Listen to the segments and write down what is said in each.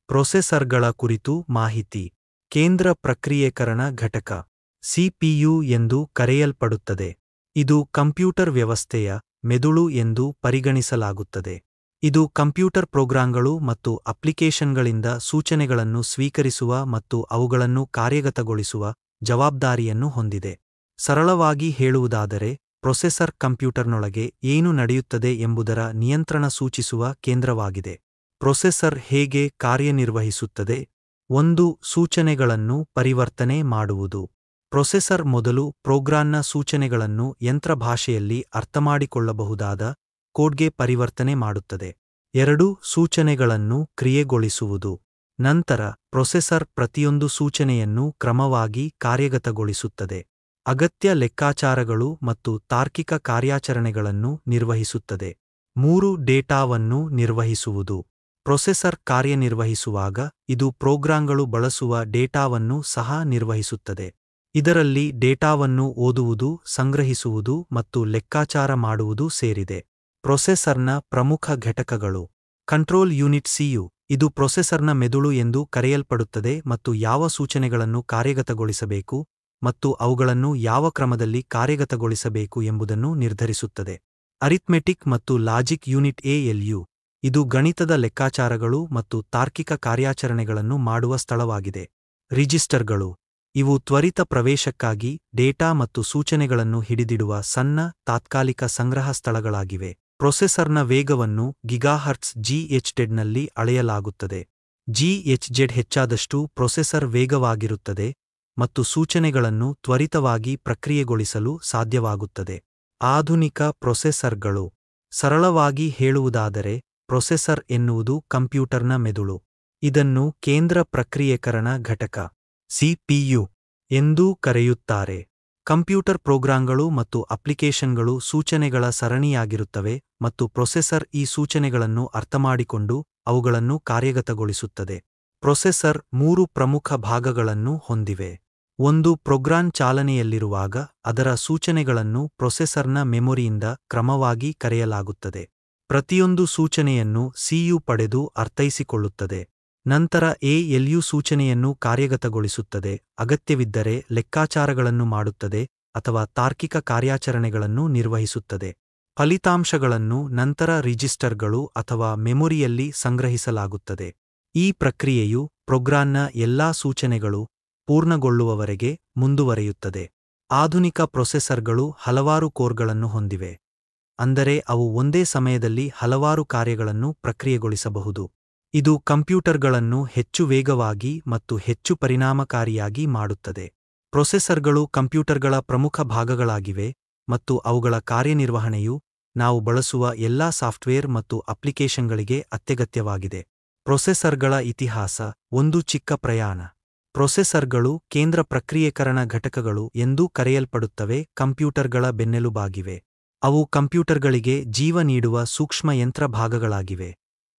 ಪ್ರೊಸೆಸರ್ಗಳ ಕುರಿತು ಮಾಹಿತಿ. ಕೇಂದ್ರ ಪ್ರಕ್ರಿಯೇಕರಣ ಘಟಕ ಸಿಪಿಯು ಎಂದು ಕರೆಯಲ್ಪಡುತ್ತದೆ. ಇದು ಕಂಪ್ಯೂಟರ್ ವ್ಯವಸ್ಥೆಯ ಮೆದುಳು ಎಂದು ಪರಿಗಣಿಸಲಾಗುತ್ತದೆ. ಇದು ಕಂಪ್ಯೂಟರ್ ಪ್ರೋಗ್ರಾಂಗಳು ಮತ್ತು ಅಪ್ಲಿಕೇಶನ್ಗಳಿಂದ ಸೂಚನೆಗಳನ್ನು ಸ್ವೀಕರಿಸುವ ಮತ್ತು ಅವುಗಳನ್ನು ಕಾರ್ಯಗತಗೊಳಿಸುವ ಜವಾಬ್ದಾರಿಯನ್ನು ಹೊಂದಿದೆ. ಸರಳವಾಗಿ ಹೇಳುವುದಾದರೆ, ಪ್ರೊಸೆಸರ್ ಕಂಪ್ಯೂಟರ್ನೊಳಗೆ ಏನು ನಡೆಯುತ್ತದೆ ಎಂಬುದರ ನಿಯಂತ್ರಣ ಸೂಚಿಸುವ ಕೇಂದ್ರವಾಗಿದೆ. ಪ್ರೊಸೆಸರ್ ಹೇಗೆ ಕಾರ್ಯನಿರ್ವಹಿಸುತ್ತದೆ? 1. ಸೂಚನೆಗಳನ್ನು ಪರಿವರ್ತನೆ ಮಾಡುವುದು. ಪ್ರೊಸೆಸರ್ ಮೊದಲು ಪ್ರೋಗ್ರಾಂನ ಸೂಚನೆಗಳನ್ನು ಯಂತ್ರ ಭಾಷೆಯಲ್ಲಿ ಅರ್ಥಮಾಡಿಕೊಳ್ಳಬಹುದಾದ ಕೋಡ್ಗೆ ಪರಿವರ್ತನೆ ಮಾಡುತ್ತದೆ. 2. ಸೂಚನೆಗಳನ್ನು ಕ್ರಿಯೆಗೊಳಿಸುವುದು. ನಂತರ ಪ್ರೊಸೆಸರ್ ಪ್ರತಿಯೊಂದು ಸೂಚನೆಯನ್ನು ಕ್ರಮವಾಗಿ ಕಾರ್ಯಗತಗೊಳಿಸುತ್ತದೆ, ಅಗತ್ಯ ಲೆಕ್ಕಾಚಾರಗಳು ಮತ್ತು ತಾರ್ಕಿಕ ಕಾರ್ಯಾಚರಣೆಗಳನ್ನು ನಿರ್ವಹಿಸುತ್ತದೆ. 3. ಡೇಟಾವನ್ನು ನಿರ್ವಹಿಸುವುದು. ಪ್ರೊಸೆಸರ್ ಕಾರ್ಯನಿರ್ವಹಿಸುವಾಗ ಇದು ಪ್ರೋಗ್ರಾಂಗಳು ಬಳಸುವ ಡೇಟಾವನ್ನು ಸಹ ನಿರ್ವಹಿಸುತ್ತದೆ. ಇದರಲ್ಲಿ ಡೇಟಾವನ್ನು ಓದುವುದು, ಸಂಗ್ರಹಿಸುವುದು ಮತ್ತು ಲೆಕ್ಕಾಚಾರ ಮಾಡುವುದು ಸೇರಿದೆ. ಪ್ರೊಸೆಸರ್ನ ಪ್ರಮುಖ ಘಟಕಗಳು. ಕಂಟ್ರೋಲ್ ಯೂನಿಟ್ ಸಿಯು. ಇದು ಪ್ರೊಸೆಸರ್ನ ಮೆದುಳು ಎಂದು ಕರೆಯಲ್ಪಡುತ್ತದೆ ಮತ್ತು ಯಾವ ಸೂಚನೆಗಳನ್ನು ಕಾರ್ಯಗತಗೊಳಿಸಬೇಕು ಮತ್ತು ಅವುಗಳನ್ನು ಯಾವ ಕ್ರಮದಲ್ಲಿ ಕಾರ್ಯಗತಗೊಳಿಸಬೇಕು ಎಂಬುದನ್ನು ನಿರ್ಧರಿಸುತ್ತದೆ. ಅರಿಥ್ಮೆಟಿಕ್ ಮತ್ತು ಲಾಜಿಕ್ ಯೂನಿಟ್ ಎಎಲ್ಯು. ಇದು ಗಣಿತದ ಲೆಕ್ಕಾಚಾರಗಳು ಮತ್ತು ತಾರ್ಕಿಕ ಕಾರ್ಯಾಚರಣೆಗಳನ್ನು ಮಾಡುವ ಸ್ಥಳವಾಗಿದೆ. ರಿಜಿಸ್ಟರ್ಗಳು. ಇವು ತ್ವರಿತ ಪ್ರವೇಶಕ್ಕಾಗಿ ಡೇಟಾ ಮತ್ತು ಸೂಚನೆಗಳನ್ನು ಹಿಡಿದಿಡುವ ಸಣ್ಣ, ತಾತ್ಕಾಲಿಕ ಸಂಗ್ರಹ ಸ್ಥಳಗಳಾಗಿವೆ. ಪ್ರೊಸೆಸರ್ನ ವೇಗವನ್ನು ಗಿಗಾಹರ್ಟ್ಜ್ ನಲ್ಲಿ ಅಳೆಯಲಾಗುತ್ತದೆ. ಜಿಎಚ್ಝೆಡ್ ಹೆಚ್ಚಾದಷ್ಟೂ ಪ್ರೊಸೆಸರ್ ವೇಗವಾಗಿರುತ್ತದೆ ಮತ್ತು ಸೂಚನೆಗಳನ್ನು ತ್ವರಿತವಾಗಿ ಪ್ರಕ್ರಿಯೆಗೊಳಿಸಲು ಸಾಧ್ಯವಾಗುತ್ತದೆ. ಆಧುನಿಕ ಪ್ರೊಸೆಸರ್ಗಳು. ಸರಳವಾಗಿ ಹೇಳುವುದಾದರೆ, ಪ್ರೊಸೆಸರ್ ಎನ್ನುವುದು ಕಂಪ್ಯೂಟರ್ನ ಮೆದುಳು. ಇದನ್ನು ಕೇಂದ್ರ ಪ್ರಕ್ರಿಯೇಕರಣ ಘಟಕ ಸಿಪಿಯು ಎಂದೂ ಕರೆಯುತ್ತಾರೆ. ಕಂಪ್ಯೂಟರ್ ಪ್ರೋಗ್ರಾಂಗಳು ಮತ್ತು ಅಪ್ಲಿಕೇಶನ್ಗಳು ಸೂಚನೆಗಳ ಸರಣಿಯಾಗಿರುತ್ತವೆ ಮತ್ತು ಪ್ರೊಸೆಸರ್ ಈ ಸೂಚನೆಗಳನ್ನು ಅರ್ಥಮಾಡಿಕೊಂಡು ಅವುಗಳನ್ನು ಕಾರ್ಯಗತಗೊಳಿಸುತ್ತದೆ. ಪ್ರೊಸೆಸರ್ 3 ಪ್ರಮುಖ ಭಾಗಗಳನ್ನು ಹೊಂದಿವೆ. 1. ಪ್ರೋಗ್ರಾಂ ಚಾಲನೆಯಲ್ಲಿರುವಾಗ ಅದರ ಸೂಚನೆಗಳನ್ನು ಪ್ರೊಸೆಸರ್ನ ಮೆಮೊರಿಯಿಂದ ಕ್ರಮವಾಗಿ ಕರೆಯಲಾಗುತ್ತದೆ. ಪ್ರತಿಯೊಂದು ಸೂಚನೆಯನ್ನು ಸಿಯು ಪಡೆದು ಅರ್ಥೈಸಿಕೊಳ್ಳುತ್ತದೆ. ನಂತರ ಎಎಲ್ಯು ಸೂಚನೆಯನ್ನು ಕಾರ್ಯಗತಗೊಳಿಸುತ್ತದೆ, ಅಗತ್ಯವಿದ್ದರೆ ಲೆಕ್ಕಾಚಾರಗಳನ್ನು ಮಾಡುತ್ತದೆ ಅಥವಾ ತಾರ್ಕಿಕ ಕಾರ್ಯಾಚರಣೆಗಳನ್ನು ನಿರ್ವಹಿಸುತ್ತದೆ. ಫಲಿತಾಂಶಗಳನ್ನು ನಂತರ ರಿಜಿಸ್ಟರ್ಗಳು ಅಥವಾ ಮೆಮೊರಿಯಲ್ಲಿ ಸಂಗ್ರಹಿಸಲಾಗುತ್ತದೆ. ಈ ಪ್ರಕ್ರಿಯೆಯು ಪ್ರೋಗ್ರಾಂನ ಎಲ್ಲಾ ಸೂಚನೆಗಳು ಪೂರ್ಣಗೊಳ್ಳುವವರೆಗೆ ಮುಂದುವರಿಯುತ್ತದೆ. ಆಧುನಿಕ ಪ್ರೊಸೆಸರ್ಗಳು ಹಲವಾರು ಕೋರ್ಗಳನ್ನು ಹೊಂದಿವೆ, ಅಂದರೆ ಅವು ಒಂದೇ ಸಮಯದಲ್ಲಿ ಹಲವಾರು ಕಾರ್ಯಗಳನ್ನು ಪ್ರಕ್ರಿಯೆಗೊಳಿಸಬಹುದು. ಇದು ಕಂಪ್ಯೂಟರ್ಗಳನ್ನು ಹೆಚ್ಚು ವೇಗವಾಗಿ ಮತ್ತು ಹೆಚ್ಚು ಪರಿಣಾಮಕಾರಿಯಾಗಿ ಮಾಡುತ್ತದೆ. ಪ್ರೊಸೆಸರ್ಗಳು ಕಂಪ್ಯೂಟರ್ಗಳ ಪ್ರಮುಖ ಭಾಗಗಳಾಗಿವೆ ಮತ್ತು ಅವುಗಳ ಕಾರ್ಯನಿರ್ವಹಣೆಯು ನಾವು ಬಳಸುವ ಎಲ್ಲಾ ಸಾಫ್ಟ್ವೇರ್ ಮತ್ತು ಅಪ್ಲಿಕೇಶನ್ಗಳಿಗೆ ಅತ್ಯಗತ್ಯವಾಗಿದೆ. ಪ್ರೊಸೆಸರ್ಗಳ ಇತಿಹಾಸ. ಒಂದು ಚಿಕ್ಕ ಪ್ರಯಾಣ. ಪ್ರೊಸೆಸರ್ಗಳು ಕೇಂದ್ರ ಪ್ರಕ್ರಿಯೇಕರಣ ಘಟಕಗಳು ಎಂದೂ ಕರೆಯಲ್ಪಡುತ್ತವೆ, ಕಂಪ್ಯೂಟರ್ಗಳ ಬೆನ್ನೆಲುಬಾಗಿವೆ. ಅವು ಕಂಪ್ಯೂಟರ್ಗಳಿಗೆ ಜೀವ ನೀಡುವ ಸೂಕ್ಷ್ಮ ಯಂತ್ರ ಭಾಗಗಳಾಗಿವೆ.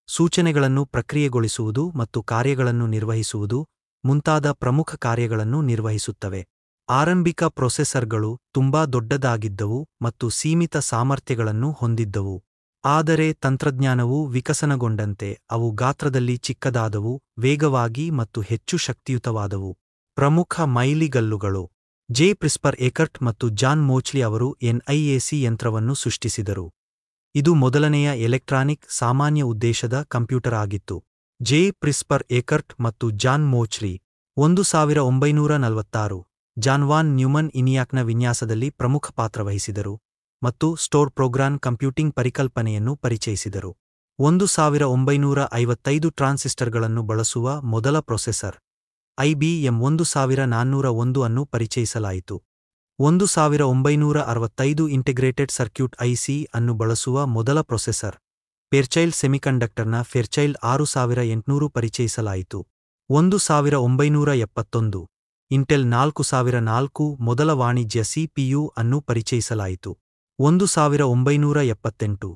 ಸೂಚನೆಗಳನ್ನು ಪ್ರಕ್ರಿಯೆಗೊಳಿಸುವುದು ಮತ್ತು ಕಾರ್ಯಗಳನ್ನು ನಿರ್ವಹಿಸುವುದು ಮುಂತಾದ ಪ್ರಮುಖ ಕಾರ್ಯಗಳನ್ನು ನಿರ್ವಹಿಸುತ್ತವೆ. ಆರಂಭಿಕ ಪ್ರೊಸೆಸರ್ಗಳು ತುಂಬಾ ದೊಡ್ಡದಾಗಿದ್ದವು ಮತ್ತು ಸೀಮಿತ ಸಾಮರ್ಥ್ಯಗಳನ್ನು ಹೊಂದಿದ್ದವು. ಆದರೆ ತಂತ್ರಜ್ಞಾನವು ವಿಕಸನಗೊಂಡಂತೆ ಅವು ಗಾತ್ರದಲ್ಲಿ ಚಿಕ್ಕದಾದವು, ವೇಗವಾಗಿ ಮತ್ತು ಹೆಚ್ಚು ಶಕ್ತಿಯುತವಾದವು. ಪ್ರಮುಖ ಮೈಲಿಗಲ್ಲುಗಳು. ಜೆ. ಕ್ರಿಸ್ಪರ್ ಎಕರ್ಟ್ ಮತ್ತು ಜಾನ್ ಮೋಚ್ಲಿ ಅವರು ಎನ್ಐಎಸಿ ಯಂತ್ರವನ್ನು ಸೃಷ್ಟಿಸಿದರು. ಇದು ಮೊದಲನೆಯ ಎಲೆಕ್ಟ್ರಾನಿಕ್ ಸಾಮಾನ್ಯ ಉದ್ದೇಶದ ಕಂಪ್ಯೂಟರ್ ಆಗಿತ್ತು. ಜೆ. ಕ್ರಿಸ್ಪರ್ ಎಕರ್ಟ್ ಮತ್ತು ಜಾನ್ ಮೋಚ್ಲಿ 1946 ಜಾನ್ ವಾನ್ ನ್ಯೂಮನ್ ಇನಿಯಾಕ್ನ ವಿನ್ಯಾಸದಲ್ಲಿ ಪ್ರಮುಖ ಪಾತ್ರ ವಹಿಸಿದರು ಮತ್ತು ಸ್ಟೋರ್ ಪ್ರೋಗ್ರಾಂ ಕಂಪ್ಯೂಟಿಂಗ್ ಪರಿಕಲ್ಪನೆಯನ್ನು ಪರಿಚಯಿಸಿದರು. 1955 ಟ್ರಾನ್ಸಿಸ್ಟರ್ಗಳನ್ನು ಬಳಸುವ ಮೊದಲ ಪ್ರೊಸೆಸರ್ ಐಬಿಎಂ 1401 ಅನ್ನು ಪರಿಚಯಿಸಲಾಯಿತು. 1965 ಇಂಟಿಗ್ರೇಟೆಡ್ ಸರ್ಕ್ಯೂಟ್ ಐಸಿ ಅನ್ನು ಬಳಸುವ ಮೊದಲ ಪ್ರೊಸೆಸರ್ ಫೇರ್ಚೈಲ್ಡ್ ಸೆಮಿಕಂಡಕ್ಟರ್ನ ಫೇರ್ಚೈಲ್ಡ್ 6800 ಪರಿಚಯಿಸಲಾಯಿತು. 1971 ಇಂಟೆಲ್ 4004 ಮೊದಲ ವಾಣಿಜ್ಯ ಸಿಪಿಯು ಅನ್ನು ಪರಿಚಯಿಸಲಾಯಿತು. 1978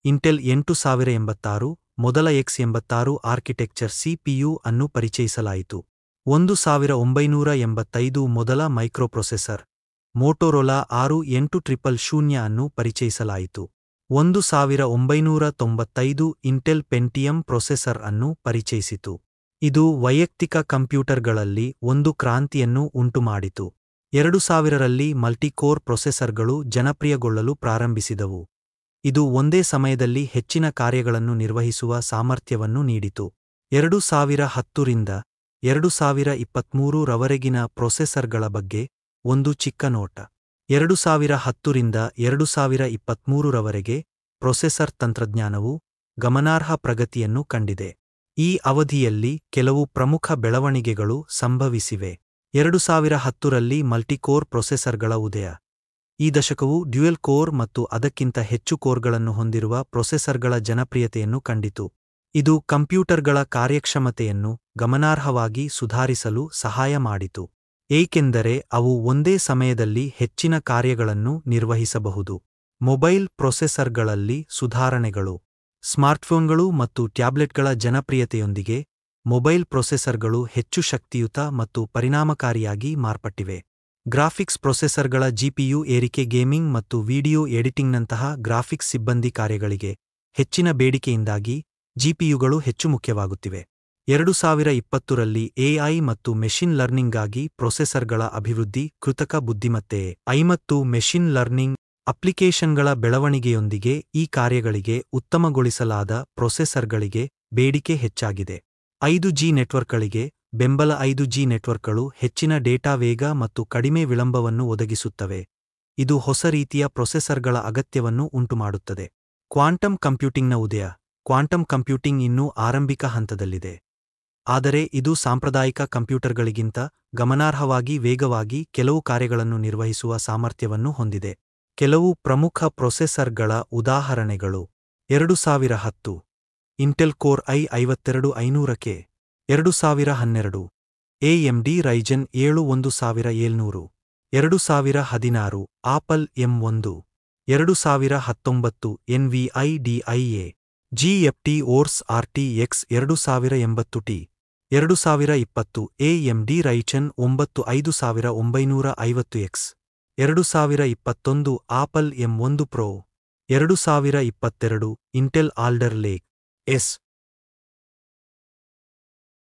ಇಂಟೆಲ್ 8086 ಮೊದಲ X86 ಆರ್ಕಿಟೆಕ್ಚರ್ ಸಿಪಿಯು ಅನ್ನು ಪರಿಚಯಿಸಲಾಯಿತು. 1985 ಮೊದಲ ಮೈಕ್ರೋಪ್ರೊಸೆಸರ್ ಮೋಟೋರೋಲಾ 68000 ಅನ್ನು ಪರಿಚಯಿಸಲಾಯಿತು. 1995 ಇಂಟೆಲ್ ಪೆಂಟಿಯಮ್ ಪ್ರೊಸೆಸರ್ ಅನ್ನು ಪರಿಚಯಿಸಿತು. ಇದು ವೈಯಕ್ತಿಕ ಕಂಪ್ಯೂಟರ್ಗಳಲ್ಲಿ ಒಂದು ಕ್ರಾಂತಿಯನ್ನು ಉಂಟುಮಾಡಿತು. 2000ರಲ್ಲಿ ಮಲ್ಟಿಕೋರ್ ಪ್ರೊಸೆಸರ್ಗಳು ಜನಪ್ರಿಯಗೊಳ್ಳಲು ಪ್ರಾರಂಭಿಸಿದವು. ಇದು ಒಂದೇ ಸಮಯದಲ್ಲಿ ಹೆಚ್ಚಿನ ಕಾರ್ಯಗಳನ್ನು ನಿರ್ವಹಿಸುವ ಸಾಮರ್ಥ್ಯವನ್ನು ನೀಡಿತು. 2010ರಿಂದ 2023ರವರೆಗಿನ ಪ್ರೊಸೆಸರ್ಗಳ ಬಗ್ಗೆ ಒಂದು ಚಿಕ್ಕ ನೋಟ. 2010ರಿಂದ 2023ರವರೆಗೆ ಪ್ರೊಸೆಸರ್ ತಂತ್ರಜ್ಞಾನವು ಗಮನಾರ್ಹ ಪ್ರಗತಿಯನ್ನು ಕಂಡಿದೆ. ಈ ಅವಧಿಯಲ್ಲಿ ಕೆಲವು ಪ್ರಮುಖ ಬೆಳವಣಿಗೆಗಳು ಸಂಭವಿಸಿವೆ. 2010ರಲ್ಲಿ ಮಲ್ಟಿಕೋರ್ ಪ್ರೊಸೆಸರ್ಗಳ ಉದಯ. ಈ ದಶಕವು ಡ್ಯುಯಲ್ ಕೋರ್ ಮತ್ತು ಅದಕ್ಕಿಂತ ಹೆಚ್ಚು ಕೋರ್ಗಳನ್ನು ಹೊಂದಿರುವ ಪ್ರೊಸೆಸರ್ಗಳ ಜನಪ್ರಿಯತೆಯನ್ನು ಕಂಡಿತು. ಇದು ಕಂಪ್ಯೂಟರ್ಗಳ ಕಾರ್ಯಕ್ಷಮತೆಯನ್ನು ಗಮನಾರ್ಹವಾಗಿ ಸುಧಾರಿಸಲು ಸಹಾಯ ಮಾಡಿತು, ಏಕೆಂದರೆ ಅವು ಒಂದೇ ಸಮಯದಲ್ಲಿ ಹೆಚ್ಚಿನ ಕಾರ್ಯಗಳನ್ನು ನಿರ್ವಹಿಸಬಹುದು. ಮೊಬೈಲ್ ಪ್ರೊಸೆಸರ್ಗಳಲ್ಲಿ ಸುಧಾರಣೆಗಳು. ಸ್ಮಾರ್ಟ್ಫೋನ್ಗಳು ಮತ್ತು ಟ್ಯಾಬ್ಲೆಟ್ಗಳ ಜನಪ್ರಿಯತೆಯೊಂದಿಗೆ ಮೊಬೈಲ್ ಪ್ರೊಸೆಸರ್ಗಳು ಹೆಚ್ಚು ಶಕ್ತಿಯುತ ಮತ್ತು ಪರಿಣಾಮಕಾರಿಯಾಗಿ ಮಾರ್ಪಟ್ಟಿವೆ. ಗ್ರಾಫಿಕ್ಸ್ ಪ್ರೊಸೆಸರ್ಗಳ ಜಿಪಿಯು ಏರಿಕೆ ಗೇಮಿಂಗ್ ಮತ್ತು ವಿಡಿಯೋ ಎಡಿಟಿಂಗ್ನಂತಹ ಗ್ರಾಫಿಕ್ಸ್ ಸಿಬ್ಬಂದಿ ಕಾರ್ಯಗಳಿಗೆ ಹೆಚ್ಚಿನ ಬೇಡಿಕೆಯಿಂದಾಗಿ ಜಿಪಿಯುಗಳು ಹೆಚ್ಚು ಮುಖ್ಯವಾಗುತ್ತಿವೆ. 2020ರಲ್ಲಿ ಎಐ ಮತ್ತು ಮೆಷಿನ್ ಲರ್ನಿಂಗ್ಗಾಗಿ ಪ್ರೊಸೆಸರ್ಗಳ ಅಭಿವೃದ್ಧಿ. ಕೃತಕ ಬುದ್ಧಿಮತ್ತೆ ಐ ಮತ್ತು ಮೆಷಿನ್ ಲರ್ನಿಂಗ್ ಅಪ್ಲಿಕೇಶನ್ಗಳ ಬೆಳವಣಿಗೆಯೊಂದಿಗೆ ಈ ಕಾರ್ಯಗಳಿಗೆ ಉತ್ತಮಗೊಳಿಸಲಾದ ಪ್ರೊಸೆಸರ್ಗಳಿಗೆ ಬೇಡಿಕೆ ಹೆಚ್ಚಾಗಿದೆ. 5G ನೆಟ್ವರ್ಕ್ಗಳಿಗೆ ಬೆಂಬಲ. 5G ನೆಟ್ವರ್ಕ್ಗಳು ಹೆಚ್ಚಿನ ಡೇಟಾ ವೇಗ ಮತ್ತು ಕಡಿಮೆ ವಿಳಂಬವನ್ನು ಒದಗಿಸುತ್ತವೆ. ಇದು ಹೊಸ ರೀತಿಯ ಪ್ರೊಸೆಸರ್ಗಳ ಅಗತ್ಯವನ್ನು ಉಂಟುಮಾಡುತ್ತದೆ. ಕ್ವಾಂಟಮ್ ಕಂಪ್ಯೂಟಿಂಗ್ನ ಉದಯ. ಕ್ವಾಂಟಮ್ ಕಂಪ್ಯೂಟಿಂಗ್ ಇನ್ನೂ ಆರಂಭಿಕ ಹಂತದಲ್ಲಿದೆ, ಆದರೆ ಇದು ಸಾಂಪ್ರದಾಯಿಕ ಕಂಪ್ಯೂಟರ್ಗಳಿಗಿಂತ ಗಮನಾರ್ಹವಾಗಿ ವೇಗವಾಗಿ ಕೆಲವು ಕಾರ್ಯಗಳನ್ನು ನಿರ್ವಹಿಸುವ ಸಾಮರ್ಥ್ಯವನ್ನು ಹೊಂದಿದೆ. ಕೆಲವು ಪ್ರಮುಖ ಪ್ರೊಸೆಸರ್ಗಳ ಉದಾಹರಣೆಗಳು. 2010 Intel core i5200K. 2012 AMD Ryzen 7 1700. 2016 apple M1. 2019 NVIDIA GFT ORS RTX 2080Ti. 2020 AMD Ryzen 9 5950X. 2021 apple M1 Pro. 2022 Intel older lake S